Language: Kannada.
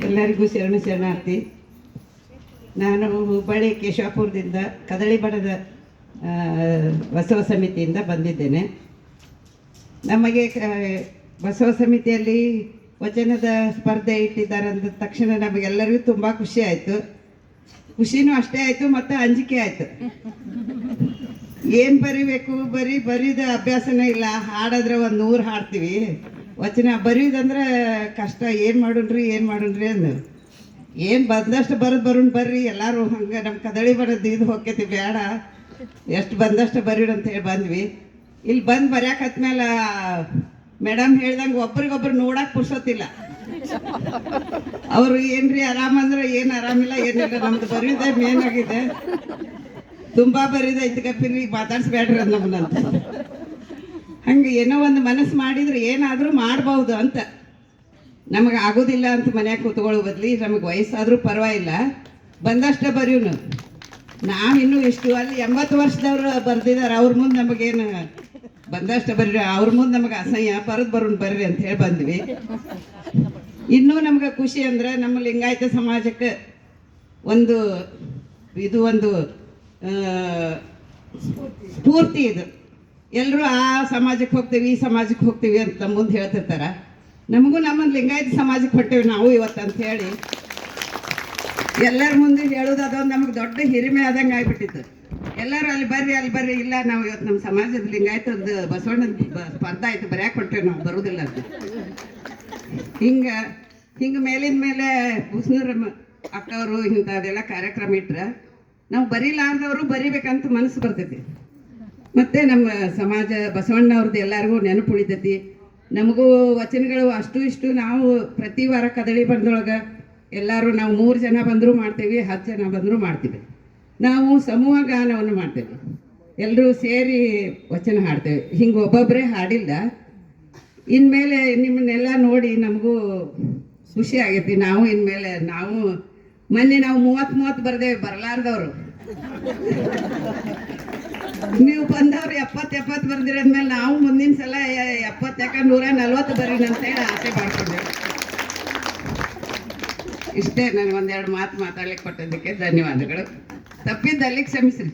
ಎಲ್ಲರಿಗೂ ಶರಣಾರ್ಥಿ. ನಾನು ಹುಬ್ಬಳ್ಳಿ ಕೇಶವಾಪುರದಿಂದ ಕದಳಿ ಬಣದ ಬಸವ ಸಮಿತಿಯಿಂದ ಬಂದಿದ್ದೇನೆ. ನಮಗೆ ಬಸವ ಸಮಿತಿಯಲ್ಲಿ ವಚನದ ಸ್ಪರ್ಧೆ ಇಟ್ಟಿದ್ದಾರೆ ಅಂದ ತಕ್ಷಣ ನಮಗೆಲ್ಲರಿಗೂ ತುಂಬ ಖುಷಿ ಆಯಿತು. ಖುಷಿನೂ ಅಷ್ಟೇ ಆಯಿತು ಮತ್ತು ಅಂಜಿಕೆ ಆಯಿತು. ಏನು ಬರಿಬೇಕು, ಬರೀದ ಅಭ್ಯಾಸನೇ ಇಲ್ಲ. ಹಾಡಾದ್ರೆ ಒಂದು 100 ಹಾಡ್ತೀವಿ, ವಚನ ಬರೆಯೋದಂದ್ರೆ ಕಷ್ಟ. ಏನು ಮಾಡೋಣ್ರಿ ಅಂದು ಏನು ಬಂದಷ್ಟು ಬರೋಣ ಬರ್ರಿ ಎಲ್ಲರೂ ಹಂಗೆ ನಮ್ಮ ಕದಳಿ ಬರೋದು ಇದು ಹೋಗ್ತೈತಿ, ಬೇಡ ಎಷ್ಟು ಬಂದಷ್ಟು ಬರೀರಿ ಅಂತ ಹೇಳಿ ಬಂದ್ವಿ. ಇಲ್ಲಿ ಬಂದು ಬರೆಯಾಕತ್ಮೇಲೆ ಮೇಡಮ್ ಹೇಳ್ದಂಗೆ ಒಬ್ರಿಗೊಬ್ರು ನೋಡಕ್ಕೆ ಪುರ್ಸೋತಿಲ್ಲ. ಅವರು ಏನ್ರಿ ಆರಾಮಂದ್ರೆ ಏನು ಆರಾಮಿಲ್ಲ, ಏನಿಲ್ಲ, ನಮ್ದು ಬರೆಯೋದೇ ಮೇನ್ ಆಗಿದೆ. ತುಂಬ ಬರೀದ ಇತ್ಕಪ್ಪಿರಿ ಮಾತಾಡ್ಸ್ಬೇಡ್ರಿ ಅಂದ್ ನಮ್ಮನ್ನಂತ. ಹಂಗೆ ಏನೋ ಒಂದು ಮನಸ್ಸು ಮಾಡಿದ್ರೆ ಏನಾದರೂ ಮಾಡ್ಬೋದು ಅಂತ. ನಮಗೆ ಆಗೋದಿಲ್ಲ ಅಂತ ಮನ್ಯಾಗ ಕೂತ್ಕೊಳ್ಳೋ ಬದ್ಲಿ ನಮಗೆ ವಯಸ್ಸಾದರೂ ಪರವಾಗಿಲ್ಲ, ಬಂದಷ್ಟೇ ಬರೀವ್ನು. ನಾವಿನ್ನೂ ಇಷ್ಟು ಅಲ್ಲಿ 80 ವರ್ಷದವ್ರು ಬರ್ದಿದ್ದಾರೆ, ಅವ್ರ ಮುಂದೆ ನಮಗೇನು ಬಂದಷ್ಟೇ ಬರೀ, ಅವ್ರ ಮುಂದೆ ನಮಗೆ ಅಸಹ್ಯ, ಬರೋಣ ಬರ್ರಿ ಅಂತ ಹೇಳಿ ಬಂದ್ವಿ. ಇನ್ನೂ ನಮ್ಗೆ ಖುಷಿ ಅಂದರೆ ನಮ್ಮ ಲಿಂಗಾಯತ ಸಮಾಜಕ್ಕೆ ಒಂದು ಸ್ಫೂರ್ತಿ ಇದು. ಎಲ್ಲರೂ ಆ ಸಮಾಜಕ್ಕೆ ಹೋಗ್ತೀವಿ, ಈ ಸಮಾಜಕ್ಕೆ ಹೋಗ್ತೀವಿ ಅಂತ ಮುಂದೆ ಹೇಳ್ತಿರ್ತಾರೆ. ನಮಗೂ ನಮ್ಮ ಲಿಂಗಾಯತ ಸಮಾಜಕ್ಕೆ ಹೊಟ್ಟೇವಿ ನಾವು ಇವತ್ತು ಅಂತ ಹೇಳಿ ಎಲ್ಲರ ಮುಂದೆ ಹೇಳೋದು ಅದೊಂದು ನಮಗೆ ದೊಡ್ಡ ಹಿರಿಮೆ ಆದಂಗೆ ಆಗಿಬಿಟ್ಟಿತ್ತು. ಎಲ್ಲರೂ ಅಲ್ಲಿ ಬರ್ರಿ, ಇಲ್ಲ ನಾವು ಇವತ್ತು ನಮ್ಮ ಸಮಾಜದ ಲಿಂಗಾಯತದ ಬಸವಣ್ಣನ ಸ್ಪರ್ಧೆ ಆಯ್ತು, ಬರ್ಯಾಕೆ ಹೊಟ್ಟೇವಿ, ನಾವು ಬರೋದಿಲ್ಲ ಅಂತ. ಹಿಂಗೆ ಮೇಲಿನ ಮೇಲೆ ಹುಸ್ನೂರ ಅಕ್ಕವರು ಇಂಥದ್ದೆಲ್ಲ ಕಾರ್ಯಕ್ರಮ ಇಟ್ರೆ ನಾವು ಬರೀಲಾರ್ದವರು ಬರಿಬೇಕಂತ ಮನಸ್ಸು ಬರ್ತೈತಿ. ಮತ್ತು ನಮ್ಮ ಸಮಾಜ ಬಸವಣ್ಣವ್ರದ್ದು ಎಲ್ಲರಿಗೂ ನೆನಪು ಉಳಿತೈತಿ. ನಮಗೂ ವಚನಗಳು ಅಷ್ಟು ಇಷ್ಟು ನಾವು ಪ್ರತಿ ವಾರ ಕದಳಿ ಬಣದೊಳಗೆ ಎಲ್ಲರೂ ನಾವು 3 ಜನ ಬಂದರೂ ಮಾಡ್ತೀವಿ, 10 ಜನ ಬಂದರೂ ಮಾಡ್ತೀವಿ. ನಾವು ಸಮೂಹ ಗಾನವನ್ನು ಮಾಡ್ತೇವೆ, ಎಲ್ಲರೂ ಸೇರಿ ವಚನ ಹಾಡ್ತೇವೆ. ಹಿಂಗೆ ಒಬ್ಬೊಬ್ಬರೇ ಹಾಡಿಲ್ಲ. ಇನ್ಮೇಲೆ ನಿಮ್ಮನ್ನೆಲ್ಲ ನೋಡಿ ನಮಗೂ ಖುಷಿ ಆಗೈತಿ. ನಾವು ಇನ್ಮೇಲೆ ಮೊನ್ನೆ ನಾವು 30 ಬರ್ದೇವೆ, ಬರಲಾರ್ದವರು ನೀವು ಬಂದವ್ರು 70 ಬರ್ದಿರೋದ್ಮೇಲೆ ನಾವು ಮುಂದಿನ ಸಲ 70 ಯಾಕೆ 140 ಬರೀನ ಅಂತೇಳಿ ಆಸೆ ಮಾಡ್ಕೊಂಡೆವು. ಇಷ್ಟೇ. ನನಗೆ 1-2 ಮಾತು ಮಾತಾಡ್ಲಿಕ್ಕೆ ಕೊಟ್ಟಿದ್ದಕ್ಕೆ ಧನ್ಯವಾದಗಳು. ತಪ್ಪಿದ್ದಲ್ಲಿ ಕ್ಷಮಿಸ್ರಿ.